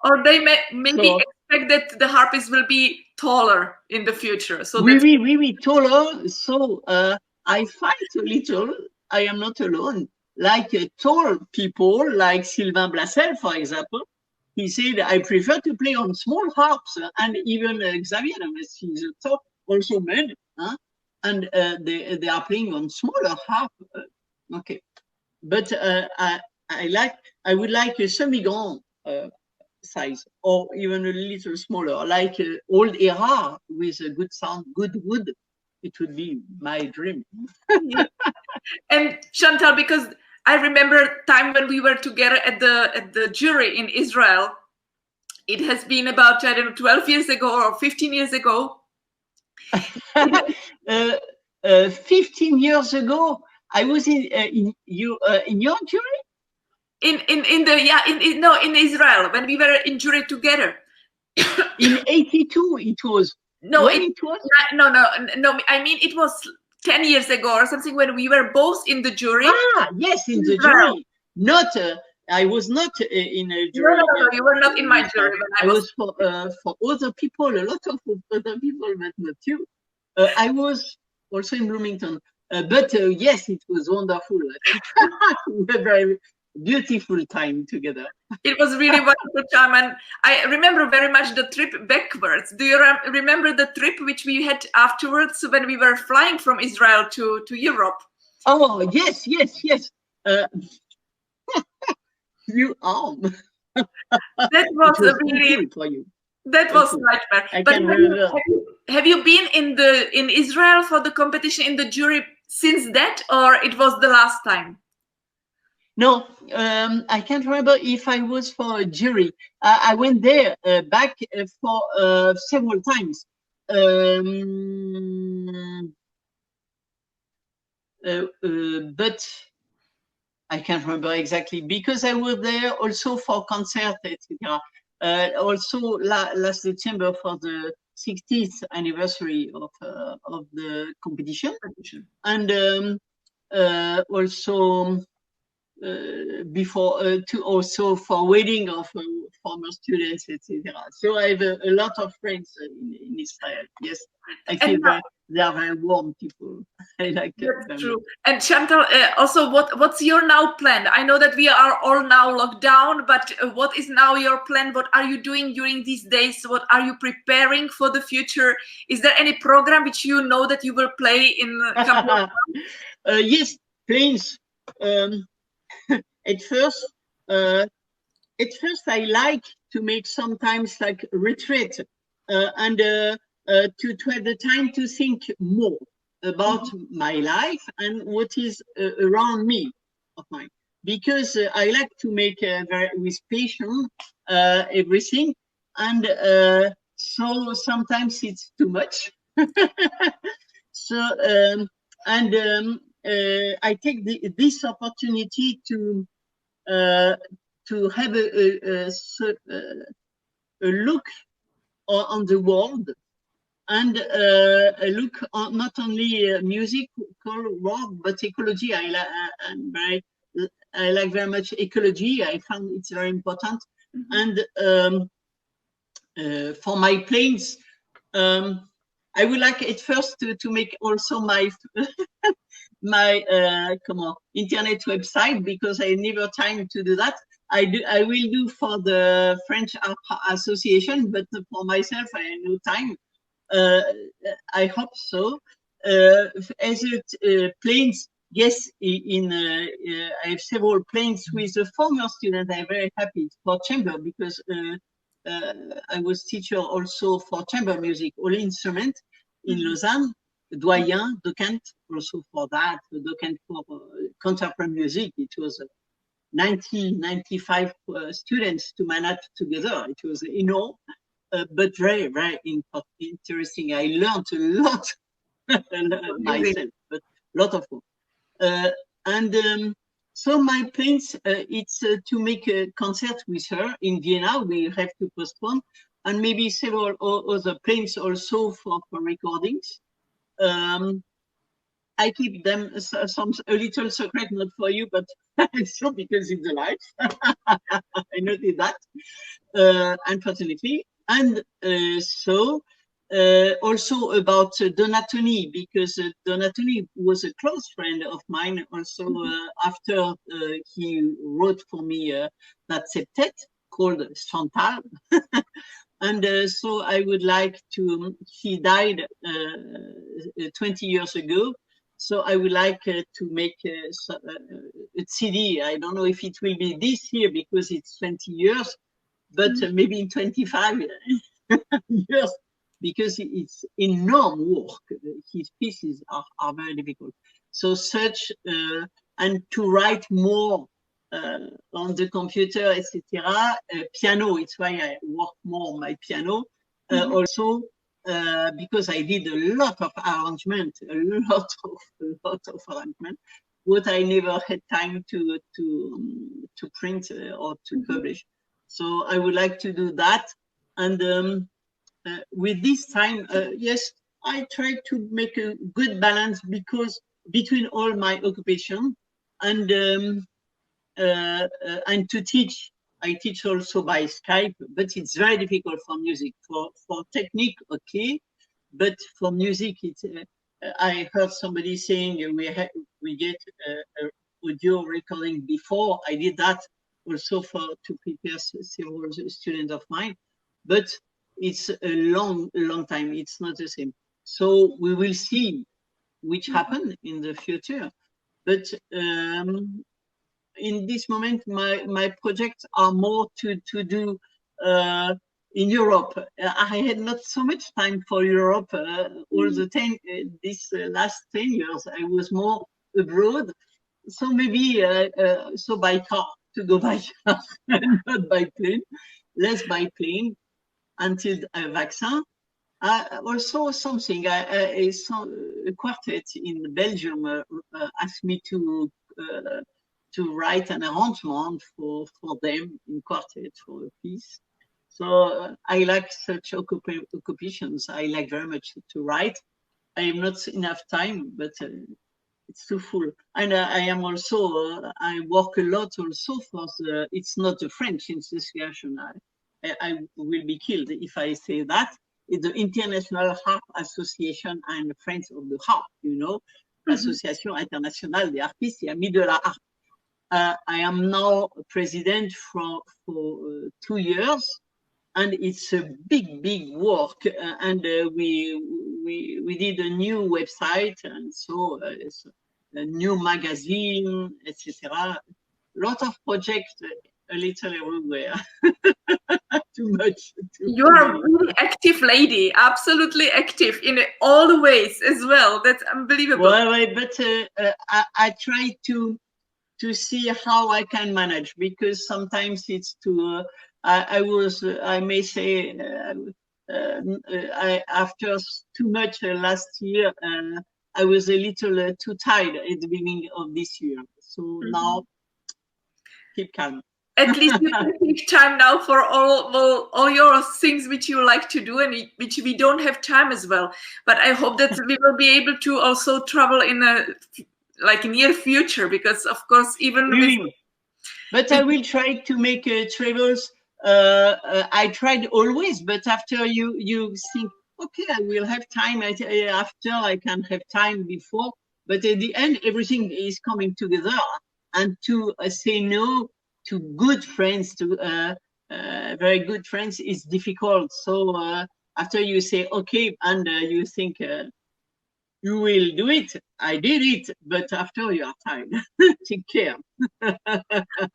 S1: Or they maybe expect that the harpist will be taller in the future. So
S2: we taller. So I fight a little. I am not alone. Like tall people, like Sylvain Blassel, for example, he said, I prefer to play on small harps, and even Xavier, he's a top, also men, and they are playing on smaller harp. Okay, but I would like a semi-grand size, or even a little smaller, like old era with a good sound, good wood. It would be my dream.
S1: And Chantal, because I remember time when we were together at the jury in Israel. It has been about, I don't know, 12 years ago or 15 years ago.
S2: 15 years ago, I was in your jury.
S1: In Israel, when we were in jury together.
S2: In 82, it was.
S1: No, no. I mean, it was 10 years ago or something when we were both in the jury.
S2: Ah, yes, in the jury. Not. I was not in a jury.
S1: No, you were not in my jury.
S2: I was for other people, a lot of other people, but not you. I was also in Bloomington. But yes, it was wonderful. We had a very beautiful time together.
S1: It was really wonderful time. And I remember very much the trip backwards. Do you remember the trip which we had afterwards when we were flying from Israel to Europe?
S2: Oh, yes. You
S1: that was really
S2: for you.
S1: That was nightmare. But have you been in Israel for the competition in the jury since that, or it was the last time?
S2: No, I can't remember if I was for a jury. I went there back for several times. But I can't remember exactly because I was there also for concert, etc. Also last December for the 60th anniversary of the competition, and also before also for wedding of former students, etc. So I have a lot of friends in Israel. Yes, I feel they are very warm people. I like
S1: that's true. And Chantal, also, what's your now plan? I know that we are all now locked down, but what is now your plan? What are you doing during these days? What are you preparing for the future? Is there any program which you know that you will play in a couple of months?
S2: Yes, planes. At first, I like to make sometimes like retreat and to have the time to think more about my life and what is around me of mine, because I like to make with patience everything, and so sometimes it's too much. So I take this opportunity to have a look on the world, and a look on not only musical world but ecology. I like very much ecology. I found it's very important. And for my planes, I would like at first to make also my internet website, because I never time to do that. I will do for the French Harp Association, but for myself I have no time. I hope so. As planes, yes, I have several planes with a former student. I'm very happy for chamber, because I was teacher also for chamber music, all instrument in Lausanne, doyen, docent also for that, docent for contemporary music. It was 95 students to manage together. It was enormous, but very, very interesting. I learned a lot myself, but a lot of work. So my plans, it's to make a concert with her in Vienna. We have to postpone, and maybe several other plans also for recordings. I keep them a little secret, not for you, but so because it's a life. I noted that, unfortunately. And also about Donatoni, because Donatoni was a close friend of mine. Also, after he wrote for me that septet called Chantal. And so I would like to, he died 20 years ago. So I would like to make a CD. I don't know if it will be this year because it's 20 years, but maybe in 25 years, because it's enormous work. His pieces are very difficult. So such, and to write more on the computer, etc. Piano, it's why I work more on my piano. Also, because I did a lot of arrangement, a lot of arrangement, what I never had time to print or to publish. So I would like to do that. And with this time, yes, I try to make a good balance because between all my occupation and to teach. I teach also by Skype, but it's very difficult for music. For technique, okay, but for music, it's. I heard somebody saying we get audio recording before. I did that also to prepare several students of mine, but it's a long time. It's not the same. So we will see which happen in the future, but. In this moment, my projects are more to do in Europe. I had not so much time for Europe all the time. This last 10 years, I was more abroad. So maybe so by car, to go by car, not by plane, less by plane until a vaccine. Also something, a quartet in Belgium asked me to write an arrangement for them in quartet for a piece. So I like such occupations. I like very much to write. I have not enough time, but it's too full. And I am also, I work a lot also for the, it's not the French Association. I will be killed if I say that. It's the International Harp Association. I'm a friend of the harp, you know, Association Internationale des Harpistes et Amis de la Harpe. I am now president for 2 years, and it's a big work. And we did a new website, and so a new magazine, etc. A lot of projects, a little everywhere. Too much.
S1: You are a really active lady, absolutely active in all the ways as well. That's unbelievable.
S2: Well, but I try to see how I can manage, because sometimes it's too. I may say, after too much last year, I was a little too tired at the beginning of this year. So now, keep calm.
S1: At least you can take time now for all your things which you like to do and which we don't have time as well. But I hope that we will be able to also travel in a near future, because of course
S2: but I will try to make travels. I tried always, but after you think, okay, I will have time after, I can have time before, but at the end everything is coming together, and to say no to good friends, to very good friends, is difficult. So after you say okay, and you think you will do it, I did it, but after you are tired. Take care.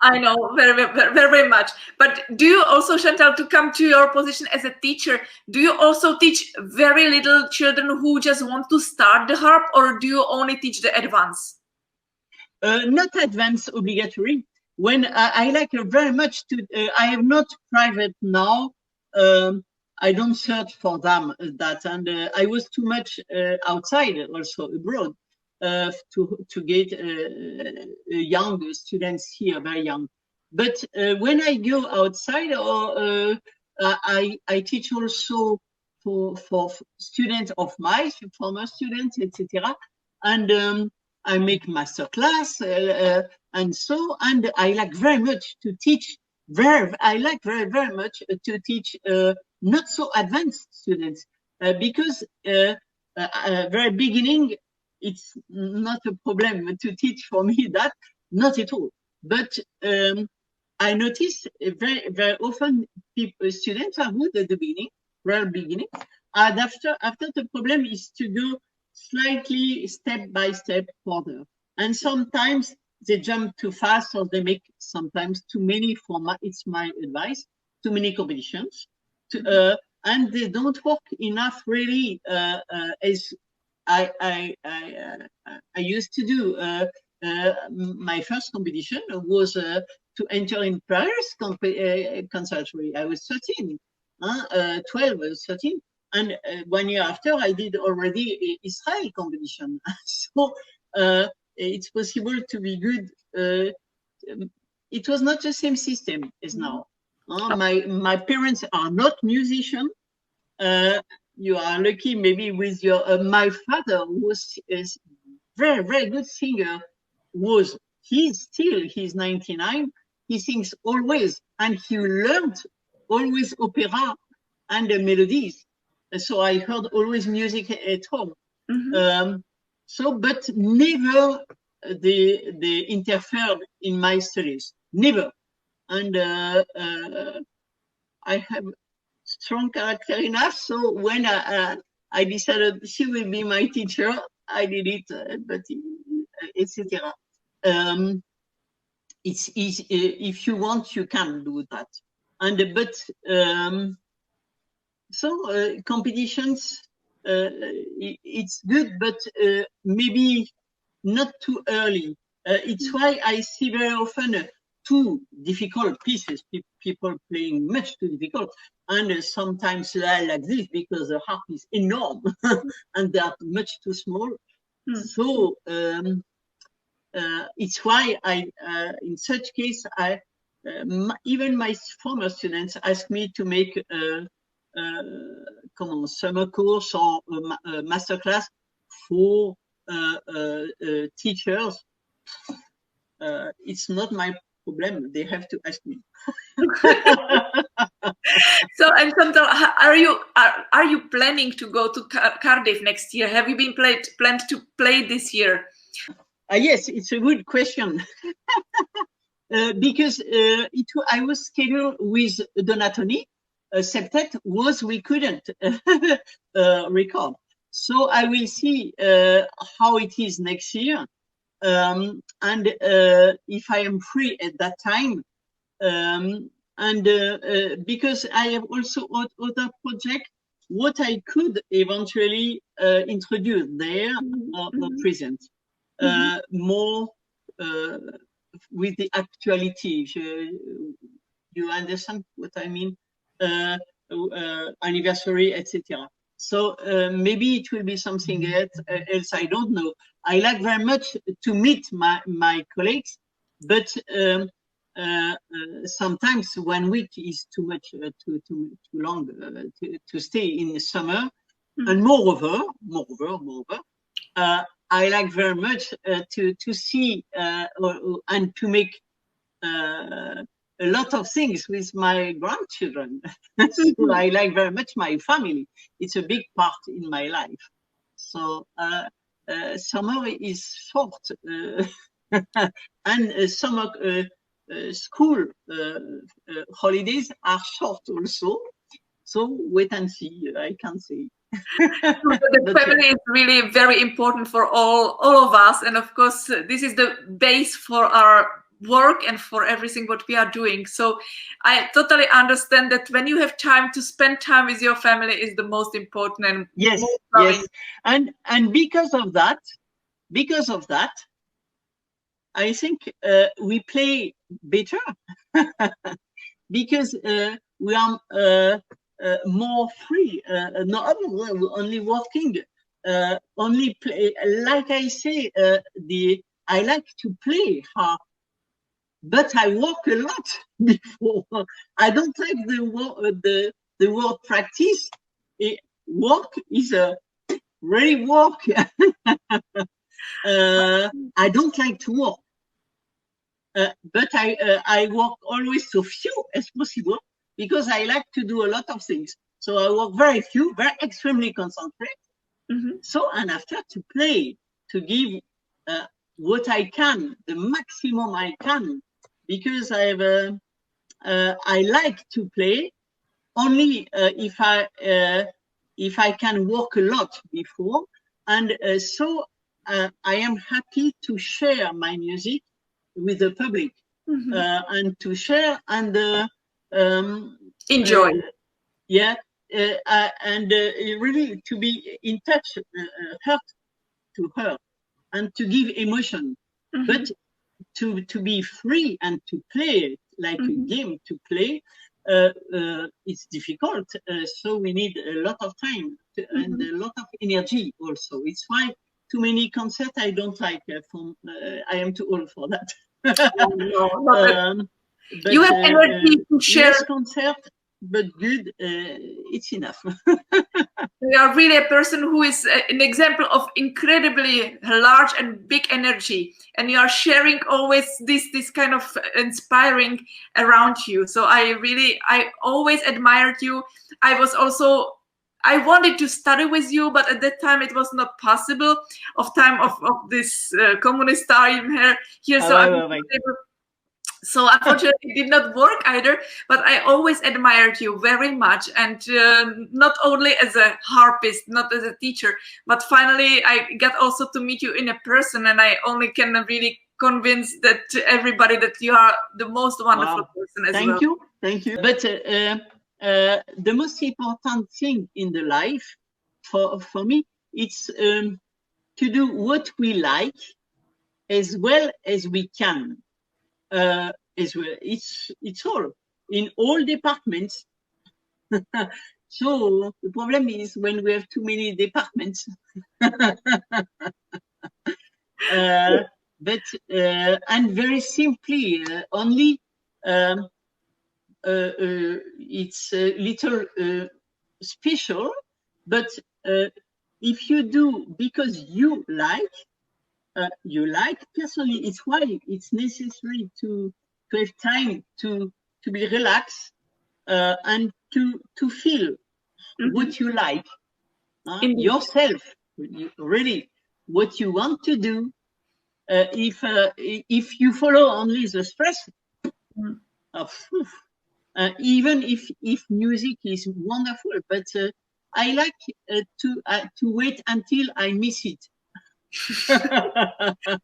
S1: I know very much. But do you also, Chantal, to come to your position as a teacher, do you also teach very little children who just want to start the harp, or do you only teach the advanced?
S2: Not advanced obligatory. When I like very much to, I have not private now. I don't search for them that, and I was too much outside, also abroad, to get young students here, very young. But when I go outside, or I teach also for students of mine, former students, etc. And I make master class, and so, and I like very much to teach. I like very much to teach not so advanced students, because very beginning, it's not a problem to teach for me, that, not at all. But I notice very often students are good at the beginning, very beginning, and after the problem is to go slightly step by step further. And sometimes they jump too fast, or they make sometimes too many it's my advice, too many competitions. And they don't work enough really as I used to do. My first competition was to enter in Paris conservatory. I was 13, 12, 13. And 1 year after, I did already Israel competition. So it's possible to be good. It was not the same system as now. My parents are not musicians. You are lucky maybe with your. My father was is very, very good singer. He's 99. He sings always, and he learned always opera and melodies. So I heard always music at home. But never they interfered in my studies. Never. And I have strong character enough. So when I decided she will be my teacher, I did it, but etc. It's easy. If you want, you can do that. Competitions, it's good, but maybe not too early. It's why I see very often too difficult pieces, people playing much too difficult, and sometimes like this because the harp is enorme and they are much too small. So it's why in such case, even my former students ask me to make summer course or masterclass for teachers. It's not my problem. They have to ask me.
S1: So, and Chantal, are you planning to go to Cardiff next year? Have you been planned to play this year?
S2: Yes, it's a good question. Because I was scheduled with Donatoni. Septet we couldn't record. So I will see how it is next year. And if I am free at that time. Because I have also other projects, what I could eventually introduce there or present. More with the actuality. You understand what I mean? Anniversary, etc. So maybe it will be something else. I don't know. I like very much to meet my colleagues, but sometimes 1 week is too much, too long to stay in the summer. And moreover, I like very much to see and to make a lot of things with my grandchildren. So I like very much my family. It's a big part in my life. So summer is short, and summer school holidays are short also. So wait and see. I can't say.
S1: The family is really very important for all of us, and of course this is the base for our work and for everything what we are doing. So I totally understand that when you have time to spend time with your family is the most important. And
S2: yes, and because of that, I think we play better because we are more free, not only working, only play. Like I say, I like to play harp, but I work a lot before. I don't like the word practice. Work is a really work. I don't like to work, but I work always so few as possible because I like to do a lot of things. So I work very few, very extremely concentrate. So, and after to play, to give what I can, the maximum I can, because I like to play only if I can work a lot before, And so I am happy to share my music with the public, and to share and
S1: enjoy.
S2: And really to be in touch, heart to heart, and to give emotion, but to be free and to play like a game to play. It's difficult, so we need a lot of time and a lot of energy also. It's why too many concerts I don't like. I am too old for that. But,
S1: you have energy to share.
S2: Less concert, but good. It's enough.
S1: You are really a person who is an example of incredibly large and big energy, and you are sharing always this kind of inspiring around you. So I always admired you. I wanted to study with you, but at that time it was not possible of this communist time here. So unfortunately, it did not work either, but I always admired you very much. And not only as a harpist, not as a teacher, but finally I got also to meet you in a person, and I only can really convince that everybody that you are the most wonderful person as well.
S2: Thank you. But the most important thing in the life for me, it's to do what we like as well as we can. As well, it's all in all departments. So the problem is when we have too many departments. But and very simply, only it's a little special. But if you do because you like personally, it's why it's necessary to have time to be relaxed and to feel what you like yourself, really what you want to do. If you follow only the stress, even if music is wonderful, but I like to wait until I miss it.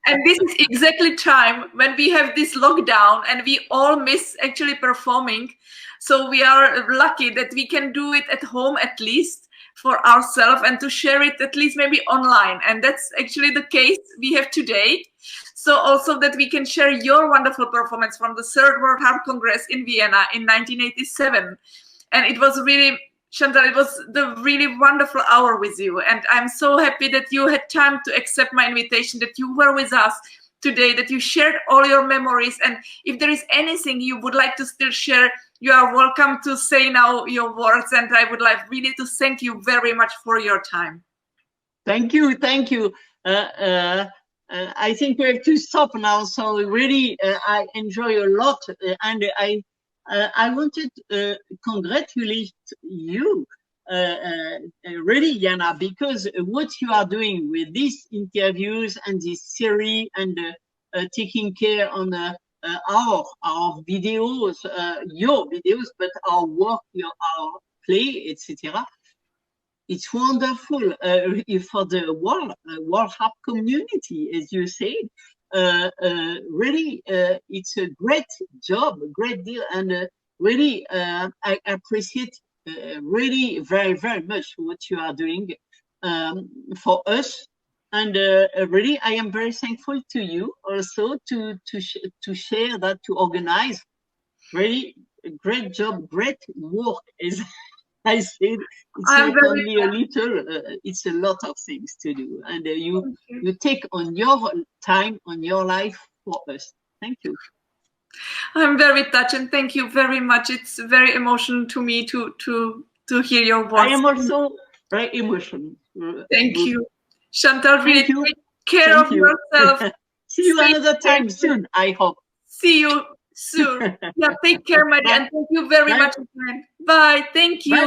S1: And this is exactly time when we have this lockdown and we all miss actually performing. So we are lucky that we can do it at home at least for ourselves, and to share it at least maybe online. And that's actually the case we have today. So also that we can share your wonderful performance from the Third World Harp Congress in Vienna in 1987. And it was really, Chantal, it was the really wonderful hour with you. And I'm so happy that you had time to accept my invitation, that you were with us today, that you shared all your memories. And if there is anything you would like to still share, you are welcome to say now your words. And I would like really to thank you very much for your time.
S2: Thank you. I think we have to stop now. So really, I enjoy a lot. And I wanted to congratulate you, really, Jana, because what you are doing with these interviews and this series and taking care on our videos, your videos, but our work, our play, etc. It's wonderful for the world harp community, as you said. Really, it's a great job, a great deal, and really, I appreciate really very, very much what you are doing for us. And really, I am very thankful to you also to share that, to organize. Really, great job, great work. As I said, it's not only a little, it's a lot of things to do. And you take on your time, on your life for us. Thank you.
S1: I'm very touched, and thank you very much. It's very emotional to me to hear your voice.
S2: I am also very emotional.
S1: Thank you. Chantal, really take care of yourself.
S2: See you another time soon, I hope.
S1: See you soon. Yeah, take care, my dear, and thank you very much again. Bye. Thank you. Bye.